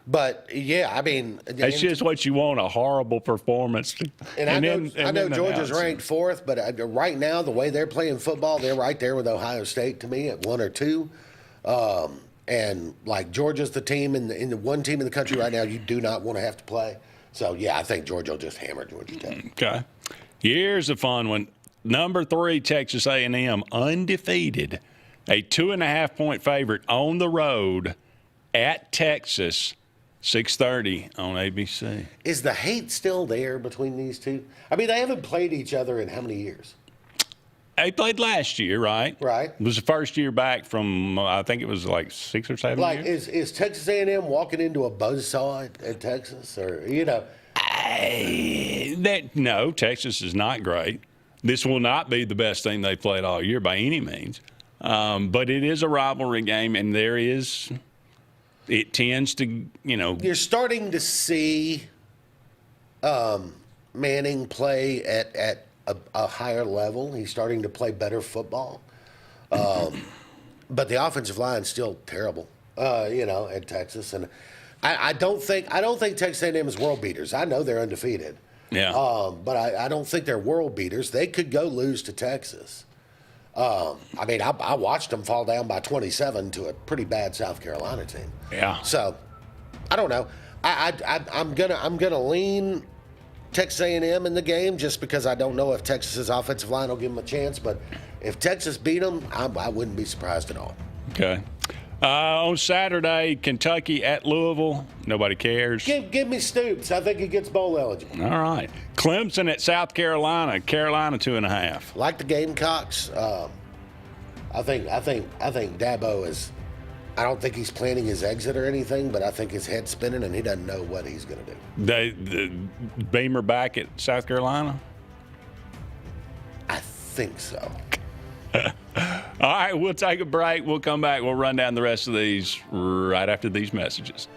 but yeah, I mean,
That's just what you want, a horrible performance.
And I know
then
Georgia's
announce it.
ranked 4th, but right now, the way they're playing football, they're right there with Ohio State to me at 1 or 2. And like Georgia's the team in the one team in the country right now you do not want to have to play. So yeah, I think Georgia will just hammer Georgia Tech.
Okay. Here's a fun one. Number 3, Texas A&M, undefeated, a 2.5-point favorite on the road at Texas, 6:30 on ABC.
Is the hate still there between these two? I mean, they haven't played each other in how many years?
They played last year, right?
Right.
It was the first year back from, I think it was like 6 or 7 years.
Is Texas A&M walking into a buzzsaw at Texas, or
No, Texas is not great. This will not be the best thing they've played all year by any means. But it is a rivalry game, and it tends to,
You're starting to see Manning play at a higher level. He's starting to play better football. But the offensive line's still terrible, at Texas. And I don't think Texas A&M is world beaters. I know they're undefeated.
Yeah.
But I don't think they're world beaters. They could go lose to Texas. I watched them fall down by 27 to a pretty bad South Carolina team.
Yeah.
So, I don't know. I'm gonna lean Texas A&M in the game just because I don't know if Texas's offensive line will give them a chance. But if Texas beat them, I wouldn't be surprised at all.
Okay. On Saturday, Kentucky at Louisville. Nobody cares.
Give me Stoops. I think he gets bowl eligible.
All right. Clemson at South Carolina. Carolina 2.5.
Like the Gamecocks. I think Dabo is. I don't think he's planning his exit or anything, but I think his head's spinning and he doesn't know what he's going to do.
The Beamer back at South Carolina?
I think so.
All right, we'll take a break. We'll come back. We'll run down the rest of these right after these messages.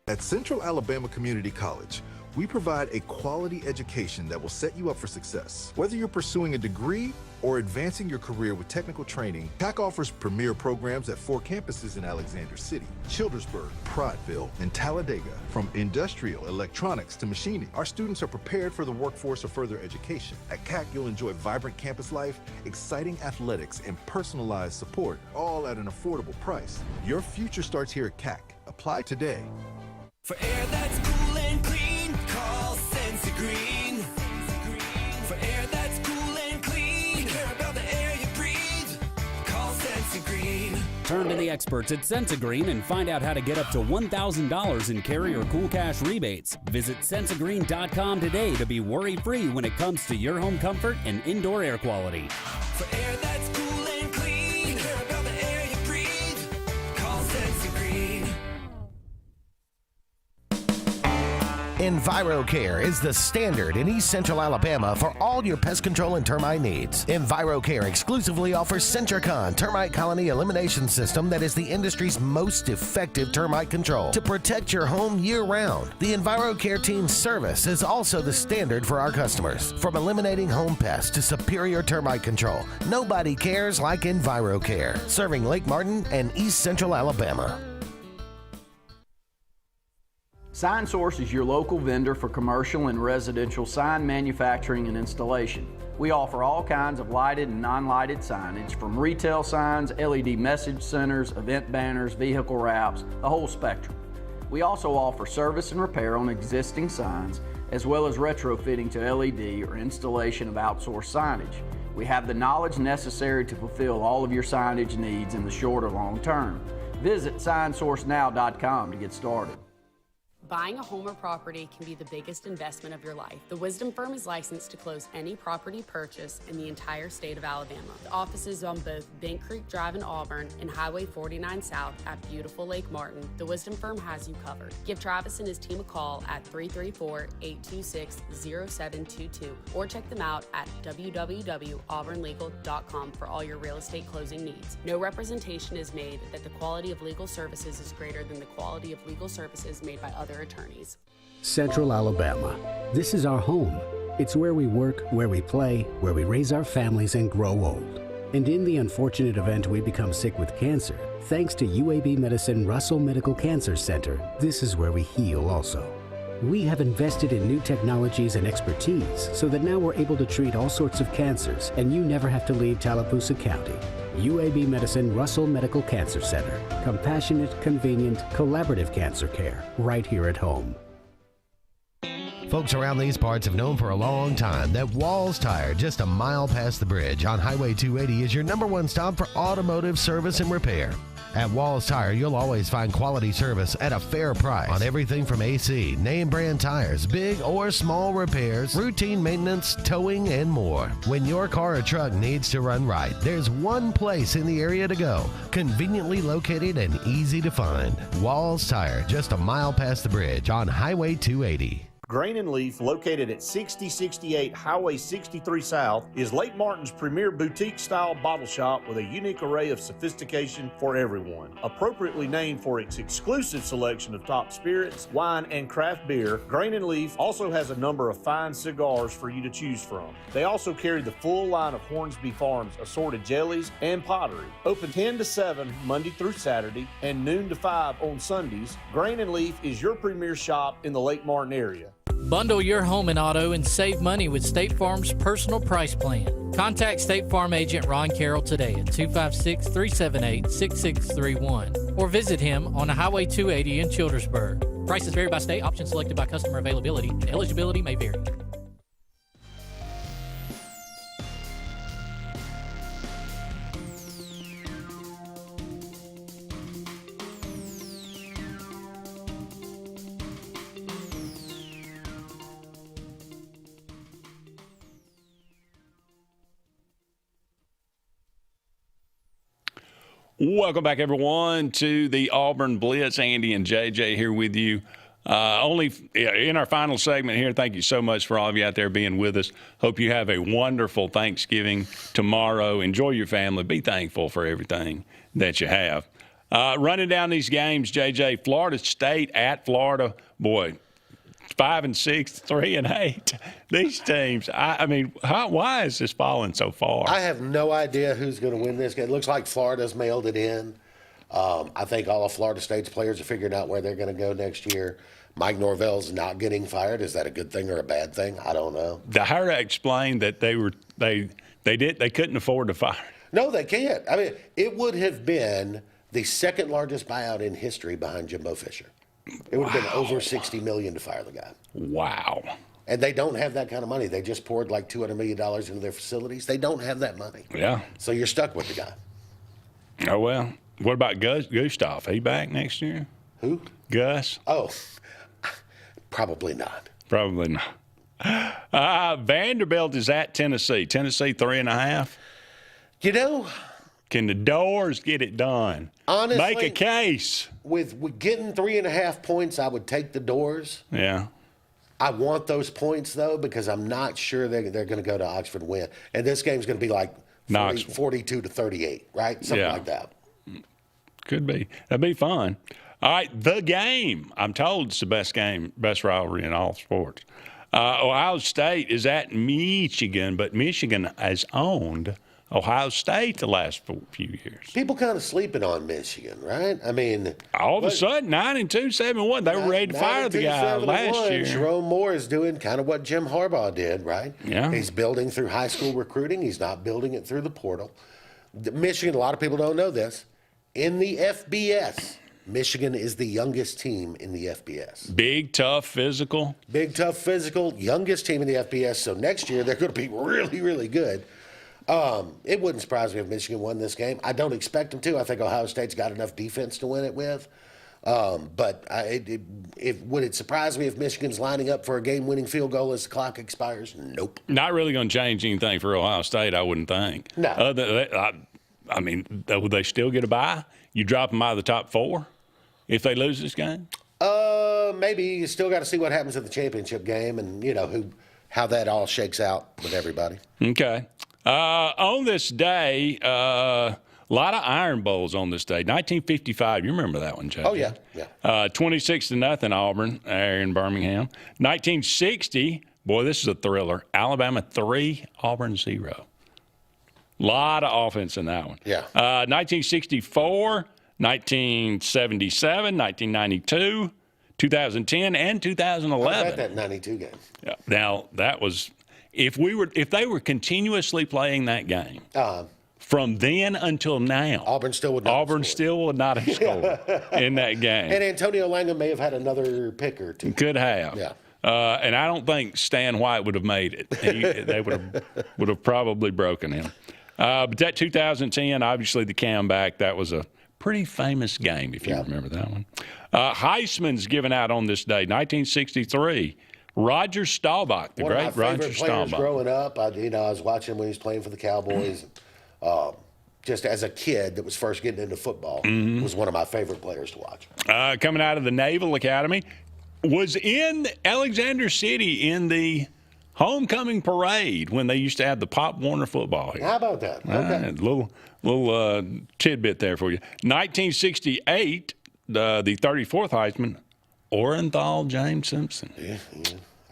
At Central Alabama Community College, we provide a quality education that will set you up for success. Whether you're pursuing a degree or advancing your career with technical training, TAC offers premier programs at 4 campuses in Alexander City, Childersburg, Prattville, and Talladega. From industrial, electronics to machining, our students are prepared for the workforce or further education. At CAC, you'll enjoy vibrant campus life, exciting athletics, and personalized support, all at an affordable price. Your future starts here at CAC. Apply today.
For air that's cool and clean, call Sensi Green. For air that's cool and clean, care about the air you breathe, call Sensi Green.
Turn to the experts at Sensigreen and find out how to get up to $1,000 in carrier cool cash rebates. Visit Sensigreen.com today to be worry-free when it comes to your home comfort and indoor air quality.
For air that's cool and clean, care about the air you breathe, call Sensi Green.
EnviroCare is the standard in East Central Alabama for all your pest control and termite needs. EnviroCare exclusively offers Centricon termite colony elimination system that is the industry's most effective termite control to protect your home year-round. The EnviroCare team's service is also the standard for our customers. From eliminating home pests to superior termite control, nobody cares like EnviroCare. Serving Lake Martin and East Central Alabama.
Sign Source is your local vendor for commercial and residential sign manufacturing and installation. We offer all kinds of lighted and non-lighted signage, from retail signs, LED message centers, event banners, vehicle wraps, the whole spectrum. We also offer service and repair on existing signs, as well as retrofitting to LED or installation of outsourced signage. We have the knowledge necessary to fulfill all of your signage needs in the short or long term. Visit signsourcenow.com to get started.
Buying a home or property can be the biggest investment of your life. The Wisdom Firm is licensed to close any property purchase in the entire state of Alabama. The offices on both Bent Creek Drive in Auburn and Highway 49 South at beautiful Lake Martin. The Wisdom Firm has you covered. Give Travis and his team a call at 334-826-0722 or check them out at www.auburnlegal.com for all your real estate closing needs. No representation is made that the quality of legal services is greater than the quality of legal services made by other attorneys.
Central Alabama. This is our home. It's where we work, where we play, where we raise our families and grow old. And in the unfortunate event we become sick with cancer, thanks to UAB Medicine Russell Medical Cancer Center, this is where we heal also. We have invested in new technologies and expertise so that now we're able to treat all sorts of cancers and you never have to leave Tallapoosa County. UAB Medicine Russell Medical Cancer Center. Compassionate, convenient, collaborative cancer care right here at home.
Folks around these parts have known for a long time that Walls Tire, just a mile past the bridge on Highway 280, is your #1 stop for automotive service and repair. At Walls Tire, you'll always find quality service at a fair price on everything from AC, name brand tires, big or small repairs, routine maintenance, towing, and more. When your car or truck needs to run right, there's one place in the area to go, conveniently located and easy to find. Walls Tire, just a mile past the bridge on Highway 280.
Grain and Leaf, located at 6068 Highway 63 South, is Lake Martin's premier boutique-style bottle shop with a unique array of sophistication for everyone. Appropriately named for its exclusive selection of top spirits, wine, and craft beer, Grain and Leaf also has a number of fine cigars for you to choose from. They also carry the full line of Hornsby Farms assorted jellies and pottery. Open 10 to 7 Monday through Saturday and noon to 5 on Sundays, Grain and Leaf is your premier shop in the Lake Martin area.
Bundle your home and auto and save money with State Farm's personal price plan. Contact State Farm agent Ron Carroll today at 256-378-6631 or visit him on Highway 280 in Childersburg. Prices vary by state, options selected by customer availability, and eligibility may vary.
Welcome back, everyone, to the Auburn Blitz. Andy and JJ here with you. Only in our final segment here. Thank you so much for all of you out there being with us. Hope you have a wonderful Thanksgiving tomorrow. Enjoy your family. Be thankful for everything that you have. Running down these games, JJ, Florida State at Florida. Boy, 5-6, 3-8. These teams, I mean, why is this falling so far?
I have no idea who's going to win this game. It looks like Florida's mailed it in. I think all of Florida State's players are figuring out where they're going to go next year. Mike Norvell's not getting fired. Is that a good thing or a bad thing? I don't know.
The Hara explained that they couldn't afford to fire.
No, they can't. I mean, it would have been the second largest buyout in history behind Jimbo Fisher. It would have been over $60 million to fire the guy.
Wow.
And they don't have that kind of money. They just poured like $200 million into their facilities. They don't have that money.
Yeah.
So you're stuck with the guy.
Oh, well. What about Gustav? He back next year?
Who?
Gus?
Oh, probably not.
Probably not. Vanderbilt is at Tennessee. Tennessee 3.5.
You know,
can the Doors get it done?
Honestly,
make a case.
With getting 3.5 points, I would take the Doors.
Yeah.
I want those points, though, because I'm not sure they're going to go to Oxford and win. And this game's going to be like 42-38, right? Something like that.
Could be. That'd be fun. All right, the game. I'm told it's the best game, best rivalry in all sports. Ohio State is at Michigan, but Michigan has owned Ohio State the last few years.
People kind of sleeping on Michigan, right? I mean,
all of a sudden, 9-2, 7-1. They were ready to fire the guy last year.
Jerome Moore is doing kind of what Jim Harbaugh did, right?
Yeah.
He's building through high school recruiting. He's not building it through the portal. Michigan, a lot of people don't know this. In the FBS, Michigan is the youngest team in the FBS.
Big, tough, physical.
Big, tough, physical, youngest team in the FBS. So next year, they're going to be really, really good. It wouldn't surprise me if Michigan won this game. I don't expect them to. I think Ohio State's got enough defense to win it with. But would it surprise me if Michigan's lining up for a game-winning field goal as the clock expires? Nope.
Not really going to change anything for Ohio State, I wouldn't think.
No.
I mean, would they still get a bye? You drop them out of the top 4 if they lose this game?
Maybe. You still got to see what happens at the championship game and, how that all shakes out with everybody.
Okay. On this day, a lot of Iron Bowls on this day. 1955, you remember that one, Jay?
Oh, yeah.
26-0 Auburn there in Birmingham. 1960, boy, this is a thriller. Alabama 3, Auburn 0. Lot of offense in that one.
Yeah.
1964, 1977, 1992, 2010, and 2011.
How about that 92 game?
Yeah. Now, that was if they were continuously playing that game from then until now,
Auburn still would not have
scored in that game.
And Antonio Langham may have had another pick or two.
Could have.
Yeah.
And I don't think Stan White would have made it. They would have probably broken him. But that 2010, obviously the comeback, that was a pretty famous game, if you remember that one. Heisman's given out on this day, 1963. Roger Staubach, the great Roger Staubach.
One of my favorite players growing up. I was watching him when he was playing for the Cowboys. Just as a kid that was first getting into football, was one of my favorite players to watch.
Coming out of the Naval Academy, was in Alexander City in the homecoming parade when they used to have the Pop Warner football here.
How about that? Okay.
Little tidbit there for you. 1968, the 34th Heisman, Orenthal James Simpson.
Yeah.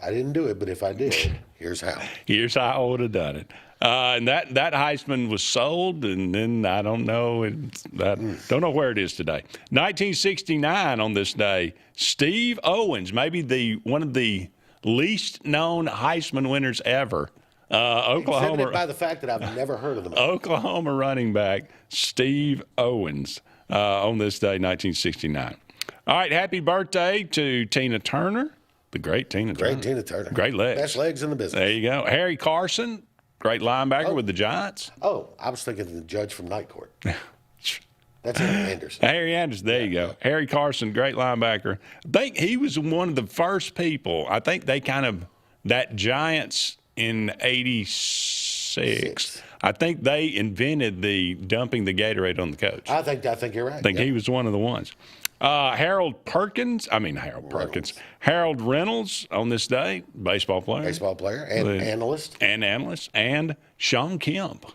I didn't do it, but if I did, here's how.
Here's how I would have done it. And that Heisman was sold, and then I don't know. Don't know where it is today. 1969 on this day, Steve Owens, maybe one of the least known Heisman winners ever. Oklahoma.
Exhibited by the fact that I've never heard of them.
Oklahoma running back Steve Owens on this day, 1969. All right, happy birthday to Tina Turner, the great Tina Turner.
Great Tina Turner.
Great legs.
Best legs in the business.
There you go. Harry Carson, great linebacker with the Giants.
Oh, I was thinking of the judge from Night Court. That's Harry Anderson.
Harry Anderson, there you go. Harry Carson, great linebacker. I think he was one of the first people. I think they that Giants in 86, I think they invented the dumping the Gatorade on the coach.
I think you're right.
I think he was one of the ones. Harold Reynolds on this day, baseball player
and analyst.
And Sean Kemp.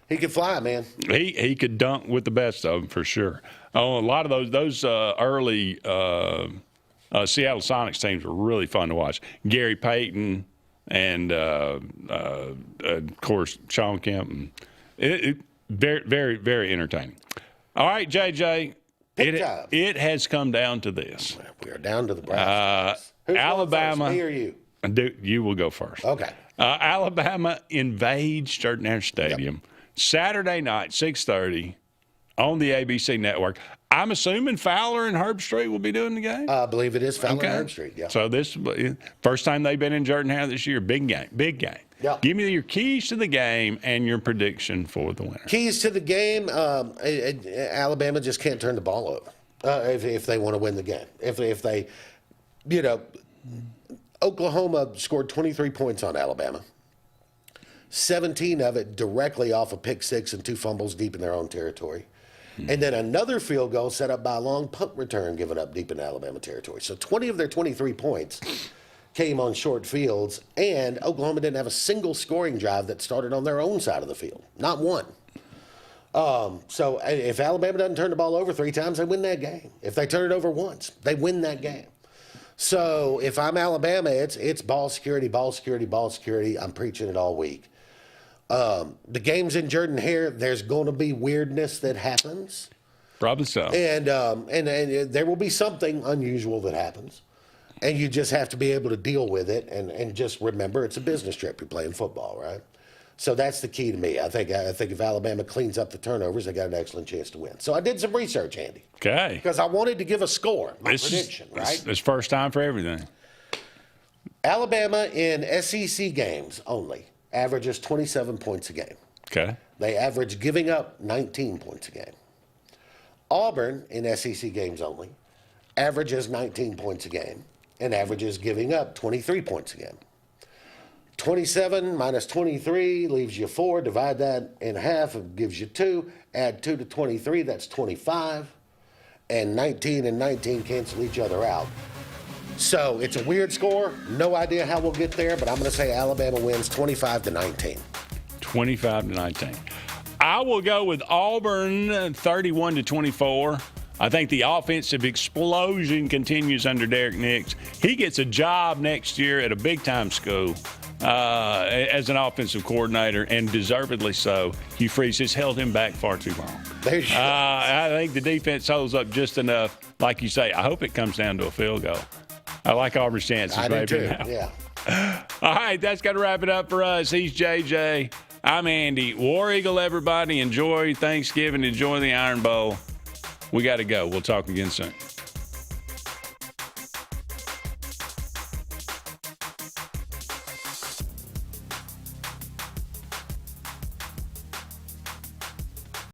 He could fly, man.
He could dunk with the best of them for sure. Oh, a lot of those early Seattle Sonics teams were really fun to watch. Gary Payton and of course Sean Kemp. Very, very, very entertaining. All right, JJ. It has come down to this.
We are down to the brass. Who's
Alabama.
First, me or you?
You will go first.
Okay.
Alabama invades Jordan-Hare Stadium Saturday night, 6:30 on the ABC network. I'm assuming Fowler and Herbstreit will be doing the game?
I believe it is Fowler and Herbstreit, yeah.
So this first time they've been in Jordan-Hare this year, big game.
Yeah.
Give me your keys to the game and your prediction for the winner.
Keys to the game, Alabama just can't turn the ball over if they want to win the game. If they, Oklahoma scored 23 points on Alabama. 17 of it directly off a pick six and 2 fumbles deep in their own territory. And then another field goal set up by a long punt return given up deep in Alabama territory. So 20 of their 23 points came on short fields, and Oklahoma didn't have a single scoring drive that started on their own side of the field. Not one. So if Alabama doesn't turn the ball over 3 times, they win that game. If they turn it over once, they win that game. So if I'm Alabama, it's ball security, ball security, ball security. I'm preaching it all week. The game's in Jordan-Hare. There's going to be weirdness that happens.
Probably so.
And there will be something unusual that happens. And you just have to be able to deal with it and just remember it's a business trip. You're playing football, right? So that's the key to me. I think if Alabama cleans up the turnovers, they got an excellent chance to win. So I did some research, Andy.
Okay.
Because I wanted to give a score, my prediction, right?
It's first time for everything.
Alabama in SEC games only averages 27 points a game.
Okay.
They average giving up 19 points a game. Auburn in SEC games only averages 19 points a game and averages giving up 23 points a game. 27 minus 23 leaves you 4. Divide that in half, it gives you 2. Add 2 to 23, that's 25. And 19 and 19 cancel each other out. So it's a weird score. No idea how we'll get there, but I'm going to say Alabama wins 25-19.
25-19. I will go with Auburn 31-24. I think the offensive explosion continues under Derek Nix. He gets a job next year at a big-time school as an offensive coordinator, and deservedly so. Hugh Freeze has held him back far too long. I think the defense holds up just enough. Like you say, I hope it comes down to a field goal. I like Auburn's chances.
I do too,
now.
yeah.
All right, that's got to wrap it up for us. He's JJ. I'm Andy. War Eagle, everybody. Enjoy Thanksgiving. Enjoy the Iron Bowl. We got to go. We'll talk again soon.